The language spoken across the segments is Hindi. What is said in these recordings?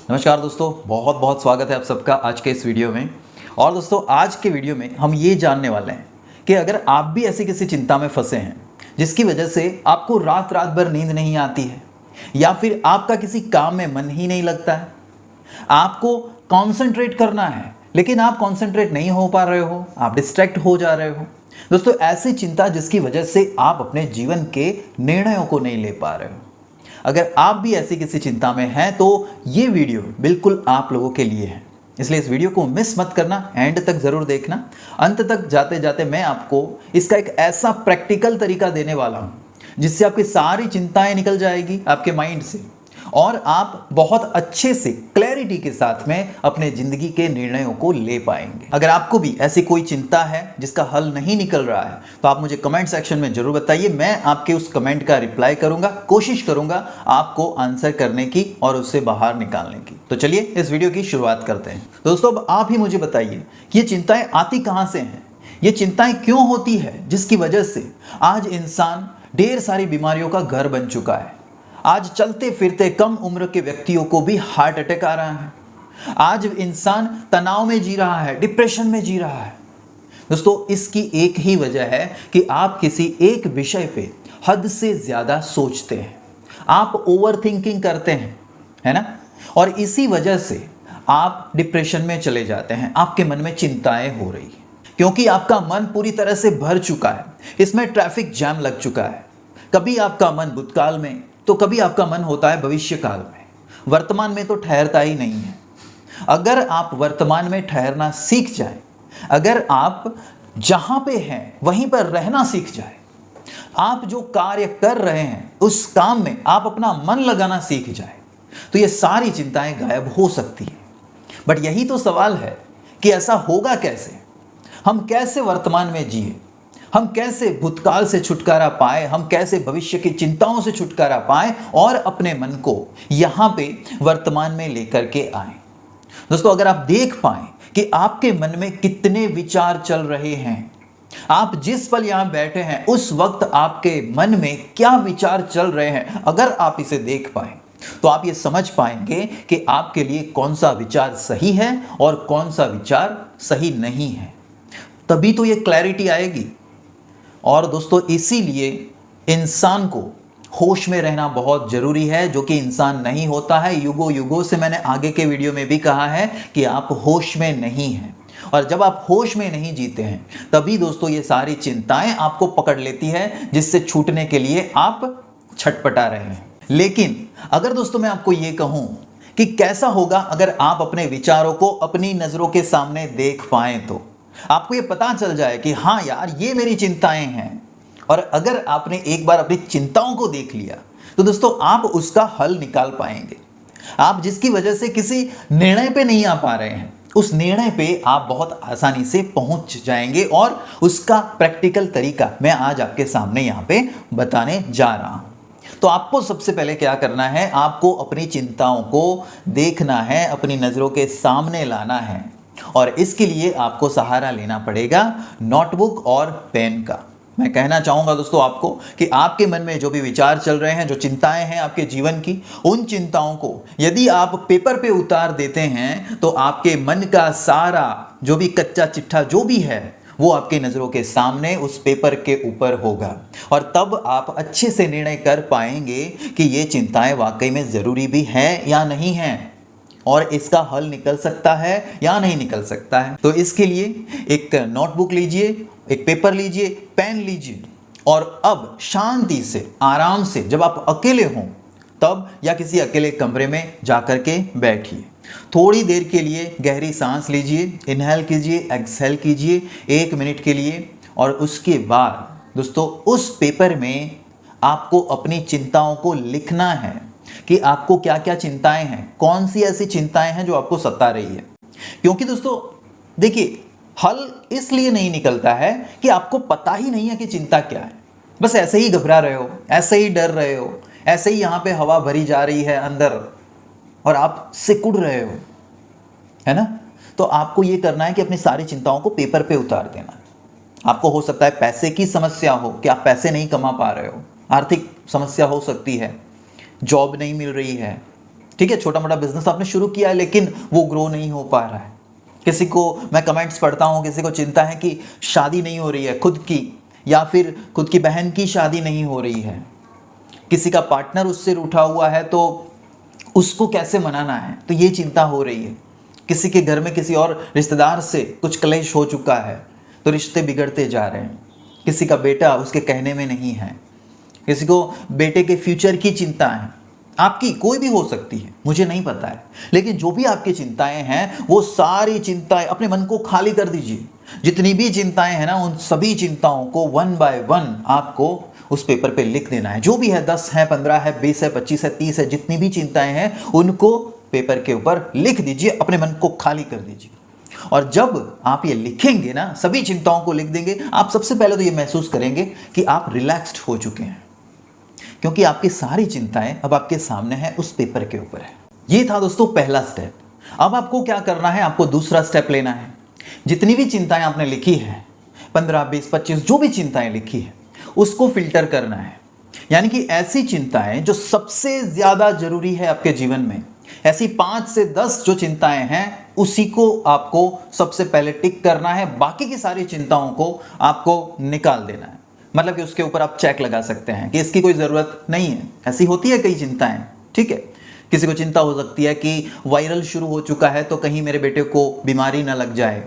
नमस्कार दोस्तों, बहुत बहुत स्वागत है आप सबका आज के इस वीडियो में। और दोस्तों आज के वीडियो में हम ये जानने वाले हैं कि अगर आप भी ऐसी किसी चिंता में फंसे हैं जिसकी वजह से आपको रात रात भर नींद नहीं आती है या फिर आपका किसी काम में मन ही नहीं लगता है, आपको कॉन्सेंट्रेट करना है लेकिन आप कॉन्सेंट्रेट नहीं हो पा रहे हो, आप डिस्ट्रैक्ट हो जा रहे हो। दोस्तों ऐसी चिंता जिसकी वजह से आप अपने जीवन के निर्णयों को नहीं ले पा रहे हो, अगर आप भी ऐसी किसी चिंता में हैं तो ये वीडियो बिल्कुल आप लोगों के लिए है। इसलिए इस वीडियो को मिस मत करना, एंड तक जरूर देखना। अंत तक जाते जाते मैं आपको इसका एक ऐसा प्रैक्टिकल तरीका देने वाला हूं जिससे आपकी सारी चिंताएं निकल जाएगी आपके माइंड से और आप बहुत अच्छे से क्लैरिटी के साथ में अपने जिंदगी के निर्णयों को ले पाएंगे। अगर आपको भी ऐसी कोई चिंता है जिसका हल नहीं निकल रहा है तो आप मुझे कमेंट सेक्शन में जरूर बताइए। मैं आपके उस कमेंट का रिप्लाई करूंगा, कोशिश करूंगा आपको आंसर करने की और उससे बाहर निकालने की। तो चलिए इस वीडियो की शुरुआत करते हैं। दोस्तों अब आप ही मुझे बताइए कि ये चिंताएं आती कहां से हैं, ये चिंताएं क्यों होती है जिसकी वजह से आज इंसान ढेर सारी बीमारियों का घर बन चुका है। आज चलते फिरते कम उम्र के व्यक्तियों को भी हार्ट अटैक आ रहा है। आज इंसान तनाव में जी रहा है, डिप्रेशन में जी रहा है। दोस्तों इसकी एक ही वजह है कि आप किसी एक विषय पे हद से ज्यादा सोचते हैं, आप ओवर थिंकिंग करते हैं, है ना। और इसी वजह से आप डिप्रेशन में चले जाते हैं, आपके मन में चिंताएं हो रही है क्योंकि आपका मन पूरी तरह से भर चुका है, इसमें ट्रैफिक जैम लग चुका है। कभी आपका मन भूतकाल में तो कभी आपका मन होता है भविष्य काल में, वर्तमान में तो ठहरता ही नहीं है। अगर आप वर्तमान में ठहरना सीख जाए, अगर आप जहां पे हैं वहीं पर रहना सीख जाए, आप जो कार्य कर रहे हैं उस काम में आप अपना मन लगाना सीख जाए तो ये सारी चिंताएं गायब हो सकती है। बट यही तो सवाल है कि ऐसा होगा कैसे, हम कैसे वर्तमान में जिए, हम कैसे भूतकाल से छुटकारा पाए, हम कैसे भविष्य की चिंताओं से छुटकारा पाए और अपने मन को यहां पे वर्तमान में लेकर के आए। दोस्तों अगर आप देख पाए कि आपके मन में कितने विचार चल रहे हैं, आप जिस पल यहां बैठे हैं उस वक्त आपके मन में क्या विचार चल रहे हैं, अगर आप इसे देख पाए तो आप ये समझ पाएंगे कि आपके लिए कौन सा विचार सही है और कौन सा विचार सही नहीं है। तभी तो ये क्लैरिटी आएगी। और दोस्तों इसीलिए इंसान को होश में रहना बहुत जरूरी है, जो कि इंसान नहीं होता है। युगों युगों से मैंने आगे के वीडियो में भी कहा है कि आप होश में नहीं हैं, और जब आप होश में नहीं जीते हैं तभी दोस्तों ये सारी चिंताएं आपको पकड़ लेती है जिससे छूटने के लिए आप छटपटा रहे हैं। लेकिन अगर दोस्तों मैं आपको ये कहूं कि कैसा होगा अगर आप अपने विचारों को अपनी नजरों के सामने देख पाएं, तो आपको ये पता चल जाए कि हाँ यार ये मेरी चिंताएं हैं। और अगर आपने एक बार अपनी चिंताओं को देख लिया तो दोस्तों आप उसका हल निकाल पाएंगे। आप जिसकी वजह से किसी निर्णय पे नहीं आ पा रहे हैं उस निर्णय पे आप बहुत आसानी से पहुंच जाएंगे, और उसका प्रैक्टिकल तरीका मैं आज आपके सामने यहाँ पे बताने जा रहा हूं। तो आपको सबसे पहले क्या करना है, आपको अपनी चिंताओं को देखना है, अपनी नजरों के सामने लाना है, और इसके लिए आपको सहारा लेना पड़ेगा नोटबुक और पेन का। मैं कहना चाहूंगा दोस्तों आपको कि आपके मन में जो भी विचार चल रहे हैं, जो चिंताएं हैं आपके जीवन की, उन चिंताओं को यदि आप पेपर पे उतार देते हैं तो आपके मन का सारा जो भी कच्चा चिट्ठा जो भी है वो आपके नजरों के सामने उस पेपर के ऊपर होगा, और तब आप अच्छे से निर्णय कर पाएंगे कि ये चिंताएं वाकई में जरूरी भी हैं या नहीं हैं, और इसका हल निकल सकता है या नहीं निकल सकता है। तो इसके लिए एक नोटबुक लीजिए, एक पेपर लीजिए, पेन लीजिए, और अब शांति से आराम से जब आप अकेले हों तब या किसी अकेले कमरे में जाकर के बैठिए। थोड़ी देर के लिए गहरी सांस लीजिए, इनहेल कीजिए, एक्सहेल कीजिए 1 मिनट के लिए, और उसके बाद दोस्तों उस पेपर में आपको अपनी चिंताओं को लिखना है कि आपको क्या क्या चिंताएं हैं, कौन सी ऐसी चिंताएं हैं जो आपको सता रही है। क्योंकि दोस्तों देखिए हल इसलिए नहीं निकलता है कि आपको पता ही नहीं है कि चिंता क्या है, बस ऐसे ही घबरा रहे हो, ऐसे ही डर रहे हो, ऐसे ही यहाँ पे हवा भरी जा रही है अंदर और आप सिकुड़ रहे हो, है ना। तो आपको ये करना है कि अपनी सारी चिंताओं को पेपर पे उतार देना। आपको हो सकता है पैसे की समस्या हो कि आप पैसे नहीं कमा पा रहे हो, आर्थिक समस्या हो सकती है, जॉब नहीं मिल रही है, ठीक है, छोटा मोटा बिजनेस आपने शुरू किया है लेकिन वो ग्रो नहीं हो पा रहा है। किसी को मैं कमेंट्स पढ़ता हूँ, किसी को चिंता है कि शादी नहीं हो रही है खुद की, या फिर खुद की बहन की शादी नहीं हो रही है, किसी का पार्टनर उससे रूठा हुआ है तो उसको कैसे मनाना है, तो ये चिंता हो रही है। किसी के घर में किसी और रिश्तेदार से कुछ क्लेश हो चुका है तो रिश्ते बिगड़ते जा रहे हैं। किसी का बेटा उसके कहने में नहीं है, किसी को बेटे के फ्यूचर की चिंता है। आपकी कोई भी हो सकती है, मुझे नहीं पता है, लेकिन जो भी आपकी चिंताएं हैं वो सारी चिंताएं अपने मन को खाली कर दीजिए। जितनी भी चिंताएं हैं ना, उन सभी चिंताओं को 1 बाय 1 आपको उस पेपर पे लिख देना है। जो भी है, 10 है, 15 है, 20 है, 25 है, 30 है, जितनी भी चिंताएं हैं उनको पेपर के ऊपर लिख दीजिए, अपने मन को खाली कर दीजिए। और जब आप ये लिखेंगे ना, सभी चिंताओं को लिख देंगे, आप सबसे पहले तो ये महसूस करेंगे कि आप रिलैक्स्ड हो चुके हैं, क्योंकि आपकी सारी चिंताएं अब आपके सामने है, उस पेपर के ऊपर है। ये था दोस्तों पहला स्टेप। अब आपको क्या करना है, आपको दूसरा स्टेप लेना है। जितनी भी चिंताएं आपने लिखी है, 15, 20, 25 जो भी चिंताएं लिखी है, उसको फिल्टर करना है। यानी कि ऐसी चिंताएं जो सबसे ज्यादा जरूरी है आपके जीवन में, ऐसी 5 से 10 जो चिंताएं हैं, उसी को आपको सबसे पहले टिक करना है। बाकी की सारी चिंताओं को आपको निकाल देना है। मतलब कि उसके ऊपर आप चेक लगा सकते हैं कि इसकी कोई ज़रूरत नहीं है। ऐसी होती है कई चिंताएं, ठीक है। किसी को चिंता हो सकती है कि वायरल शुरू हो चुका है तो कहीं मेरे बेटे को बीमारी ना लग जाए।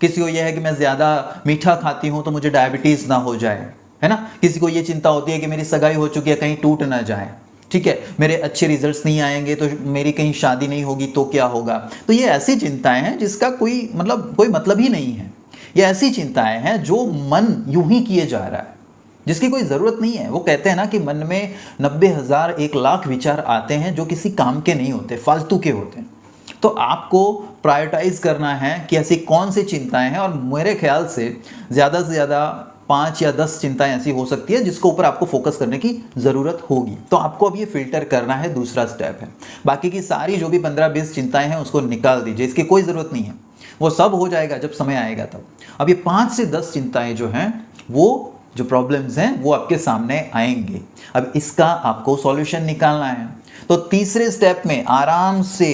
किसी को यह है कि मैं ज़्यादा मीठा खाती हूँ तो मुझे डायबिटीज़ ना हो जाए, है ना। किसी को ये चिंता होती है कि मेरी सगाई हो चुकी है, कहीं टूट ना जाए, ठीक है। मेरे अच्छे रिजल्ट्स नहीं आएंगे तो मेरी कहीं शादी नहीं होगी तो क्या होगा। तो ये ऐसी चिंताएं हैं जिसका कोई मतलब ही नहीं है। ये ऐसी चिंताएं हैं जो मन यूं ही किए जा रहा है, जिसकी कोई ज़रूरत नहीं है। वो कहते हैं ना कि मन में 90,000 1 लाख विचार आते हैं जो किसी काम के नहीं होते, फालतू के होते हैं। तो आपको प्रायोरिटाइज करना है कि ऐसी कौन सी चिंताएं हैं, और मेरे ख्याल से ज़्यादा 5 या 10 चिंताएं ऐसी हो सकती है जिसके ऊपर आपको फोकस करने की ज़रूरत होगी। तो आपको अब ये फिल्टर करना है, दूसरा स्टेप है। बाकी की सारी जो भी 15-20 चिंताएं हैं उसको निकाल दीजिए, इसकी कोई ज़रूरत नहीं है। वो सब हो जाएगा जब समय आएगा तब। अब ये 5 से 10 चिंताएं जो हैं, वो जो प्रॉब्लम्स हैं वो आपके सामने आएंगे। अब इसका आपको सॉल्यूशन निकालना है। तो तीसरे स्टेप में आराम से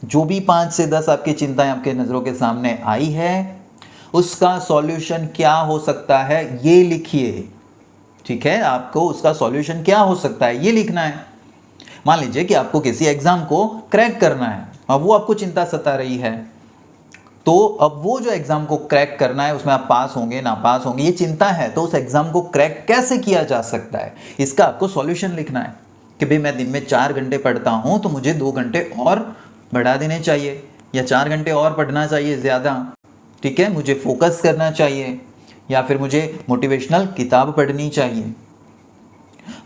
जो भी 5 से 10 आपकी चिंताएं आपके नज़रों के सामने आई है, उसका सॉल्यूशन क्या हो सकता है ये लिखिए, ठीक है। आपको उसका सॉल्यूशन क्या हो सकता है ये लिखना है। मान लीजिए कि आपको किसी एग्जाम को क्रैक करना है, अब वो आपको चिंता सता रही है, तो अब वो जो एग्जाम को क्रैक करना है उसमें आप पास होंगे ना पास होंगे ये चिंता है, तो उस एग्जाम को क्रैक कैसे किया जा सकता है, इसका आपको सॉल्यूशन लिखना है। कि भाई मैं दिन में 4 घंटे पढ़ता हूँ तो मुझे 2 घंटे और बढ़ा देने चाहिए, या 4 घंटे और पढ़ना चाहिए ज़्यादा, ठीक है। मुझे फोकस करना चाहिए, या फिर मुझे मोटिवेशनल किताब पढ़नी चाहिए।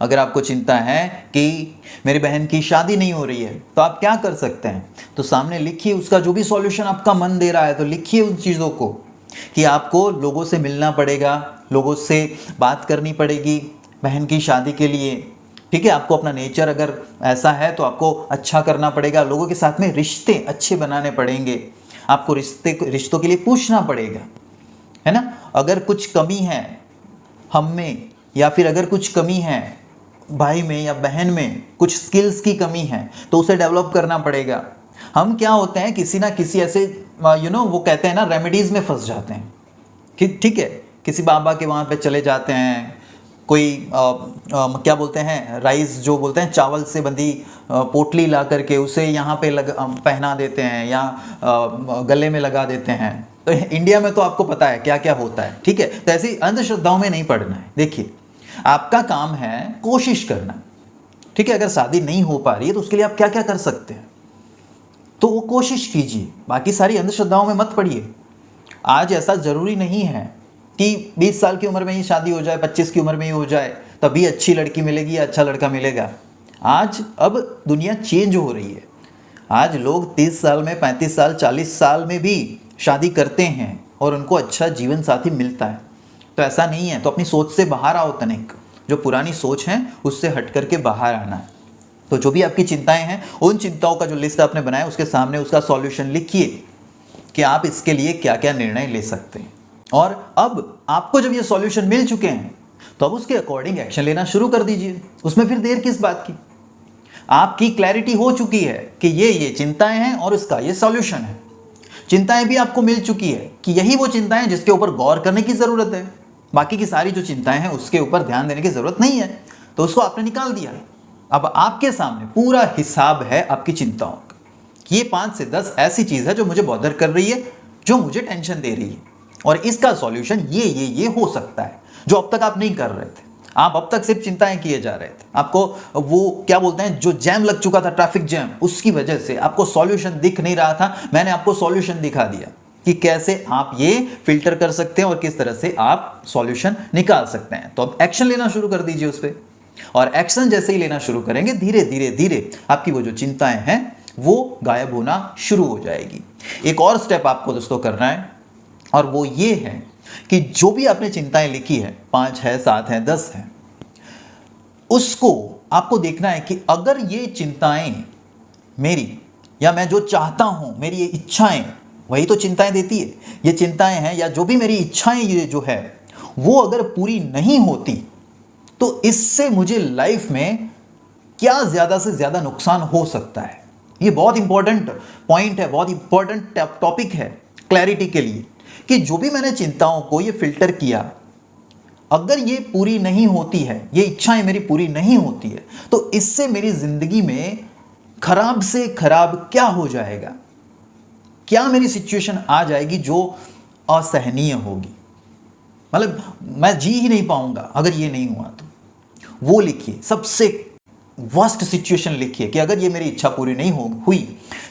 अगर आपको चिंता है कि मेरी बहन की शादी नहीं हो रही है तो आप क्या कर सकते हैं, तो सामने लिखिए उसका जो भी सॉल्यूशन आपका मन दे रहा है। तो लिखिए उन चीज़ों को कि आपको लोगों से मिलना पड़ेगा, लोगों से बात करनी पड़ेगी बहन की शादी के लिए, ठीक है। आपको अपना नेचर अगर ऐसा है तो आपको अच्छा करना पड़ेगा, लोगों के साथ में रिश्ते अच्छे बनाने पड़ेंगे, आपको रिश्तों के लिए पूछना पड़ेगा, है ना। अगर कुछ कमी है हम में, या फिर अगर कुछ कमी है भाई में या बहन में, कुछ स्किल्स की कमी है तो उसे डेवलप करना पड़ेगा। हम क्या होते हैं, किसी ना किसी ऐसे वो कहते हैं ना रेमेडीज़ में फंस जाते हैं कि ठीक है, किसी बाबा के वहाँ पे चले जाते हैं, कोई क्या बोलते हैं, राइस जो बोलते हैं, चावल से बंधी पोटली ला करके उसे यहाँ पे पहना देते हैं या गले में लगा देते हैं। तो इंडिया में तो आपको पता है क्या क्या होता है, ठीक है। तो ऐसी अंधश्रद्धाओं में नहीं पड़ना है। देखिए आपका काम है कोशिश करना, ठीक है। अगर शादी नहीं हो पा रही है तो उसके लिए आप क्या क्या कर सकते हैं, तो वो कोशिश कीजिए। बाकी सारी अंधश्रद्धाओं में मत पड़िए। आज ऐसा ज़रूरी नहीं है कि 20 साल की उम्र में ही शादी हो जाए, 25 की उम्र में ही हो जाए तभी अच्छी लड़की मिलेगी या अच्छा लड़का मिलेगा। आज अब दुनिया चेंज हो रही है। आज लोग 30 साल में, 35 साल, 40 साल में भी शादी करते हैं और उनको अच्छा जीवन साथी मिलता है। तो ऐसा नहीं है। तो अपनी सोच से बाहर आओ तनिक, जो पुरानी सोच है उससे हट करके बाहर आना है। तो जो भी आपकी चिंताएं हैं, उन चिंताओं का जो लिस्ट आपने बनाया उसके सामने उसका सॉल्यूशन लिखिए कि आप इसके लिए क्या क्या निर्णय ले सकते हैं। और अब आपको जब ये सॉल्यूशन मिल चुके हैं तो अब उसके अकॉर्डिंग एक्शन लेना शुरू कर दीजिए। उसमें फिर देर किस बात की। आपकी क्लैरिटी हो चुकी है कि ये चिंताएं हैं और इसका ये सॉल्यूशन है। चिंताएं भी आपको मिल चुकी है कि यही वो चिंताएं जिसके ऊपर गौर करने की जरूरत है, बाकी की सारी जो चिंताएं हैं उसके ऊपर ध्यान देने की जरूरत नहीं है, तो उसको आपने निकाल दिया। अब आपके सामने पूरा हिसाब है आपकी चिंताओं का कि ये 5 से 10 ऐसी चीज है जो मुझे बॉदर कर रही है, जो मुझे टेंशन दे रही है, और इसका सॉल्यूशन ये हो सकता है, जो अब तक आप नहीं कर रहे थे। आप अब तक सिर्फ चिंताएं किए जा रहे थे। आपको वो क्या बोलते हैं, जो जैम लग चुका था, ट्रैफिक जैम, उसकी वजह से आपको सॉल्यूशन दिख नहीं रहा था। मैंने आपको सॉल्यूशन दिखा दिया कि कैसे आप ये फिल्टर कर सकते हैं और किस तरह से आप सॉल्यूशन निकाल सकते हैं। तो अब एक्शन लेना शुरू कर दीजिए उस पर, और एक्शन जैसे ही लेना शुरू करेंगे, धीरे धीरे धीरे आपकी वो जो चिंताएं हैं वो गायब होना शुरू हो जाएगी। एक और स्टेप आपको दोस्तों करना है, और वो ये है कि जो भी आपने चिंताएं लिखी है, 5 है, 7 है, 10 है, उसको आपको देखना है कि अगर ये चिंताएं मेरी, या मैं जो चाहता हूं, मेरी ये इच्छाएं, वही तो चिंताएं देती है, ये चिंताएं हैं या जो भी मेरी इच्छाएं ये जो है, वो अगर पूरी नहीं होती तो इससे मुझे लाइफ में क्या ज्यादा से ज्यादा नुकसान हो सकता है। ये बहुत इंपॉर्टेंट पॉइंट है, बहुत इंपॉर्टेंट टॉपिक है क्लैरिटी के लिए, कि जो भी मैंने चिंताओं को ये फिल्टर किया, अगर ये पूरी नहीं होती है, ये इच्छाएं मेरी पूरी नहीं होती है, तो इससे मेरी जिंदगी में खराब से खराब क्या हो जाएगा, क्या मेरी सिचुएशन आ जाएगी जो असहनीय होगी, मतलब मैं जी ही नहीं पाऊंगा अगर ये नहीं हुआ तो। वो लिखिए, सबसे वर्स्ट सिचुएशन लिखिए कि अगर ये मेरी इच्छा पूरी नहीं हुई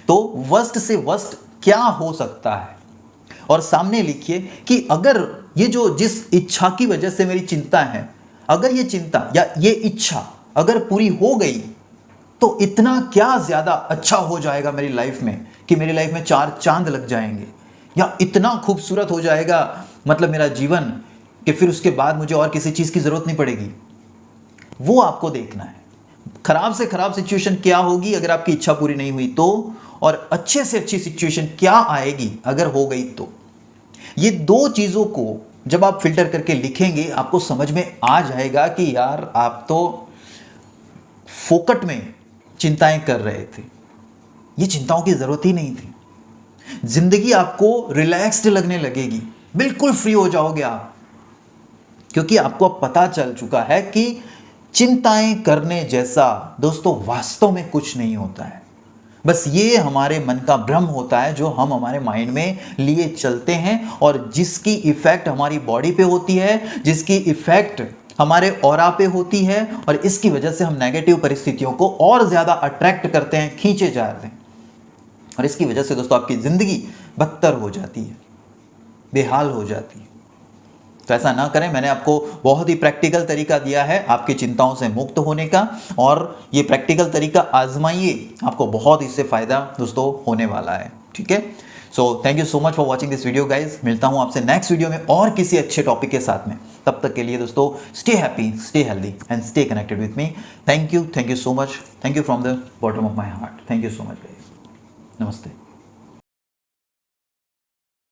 तो वर्स्ट से वर्स्ट क्या हो सकता है, और सामने लिखिए कि अगर ये जो जिस इच्छा की वजह से मेरी चिंता है, अगर ये चिंता या ये इच्छा अगर पूरी हो गई तो इतना क्या ज्यादा अच्छा हो जाएगा मेरी लाइफ में कि मेरी लाइफ में 4 चांद लग जाएंगे, या इतना खूबसूरत हो जाएगा मतलब मेरा जीवन कि फिर उसके बाद मुझे और किसी चीज की जरूरत नहीं पड़ेगी। वो आपको देखना है, खराब से खराब सिचुएशन क्या होगी अगर आपकी इच्छा पूरी नहीं हुई तो, और अच्छे से अच्छी सिचुएशन क्या आएगी अगर हो गई तो। ये 2 चीजों को जब आप फिल्टर करके लिखेंगे, आपको समझ में आ जाएगा कि यार आप तो फोकट में चिंताएं कर रहे थे, ये चिंताओं की जरूरत ही नहीं थी। जिंदगी आपको रिलैक्स्ड लगने लगेगी, बिल्कुल फ्री हो जाओगे आप, क्योंकि आपको अब पता चल चुका है कि चिंताएं करने जैसा दोस्तों वास्तव में कुछ नहीं होता है। बस ये हमारे मन का भ्रम होता है जो हम हमारे माइंड में लिए चलते हैं, और जिसकी इफेक्ट हमारी बॉडी पे होती है, जिसकी इफेक्ट हमारे ऑरा पे होती है, और इसकी वजह से हम नेगेटिव परिस्थितियों को और ज्यादा अट्रैक्ट करते हैं, खींचे जाते हैं, और इसकी वजह से दोस्तों आपकी जिंदगी बदतर हो जाती है, बेहाल हो जाती है। तो ऐसा ना करें। मैंने आपको बहुत ही प्रैक्टिकल तरीका दिया है आपकी चिंताओं से मुक्त होने का, और ये प्रैक्टिकल तरीका आजमाइए, आपको बहुत इससे फायदा दोस्तों होने वाला है। ठीक है, so thank you so much for watching this video guys. मिलता हूं आपसे नेक्स्ट वीडियो में और किसी अच्छे टॉपिक के साथ में। तब तक के लिए दोस्तों stay happy, stay healthy and stay connected with me. Thank you so much, thank you from the bottom of my heart. Thank you so much guys, नमस्ते।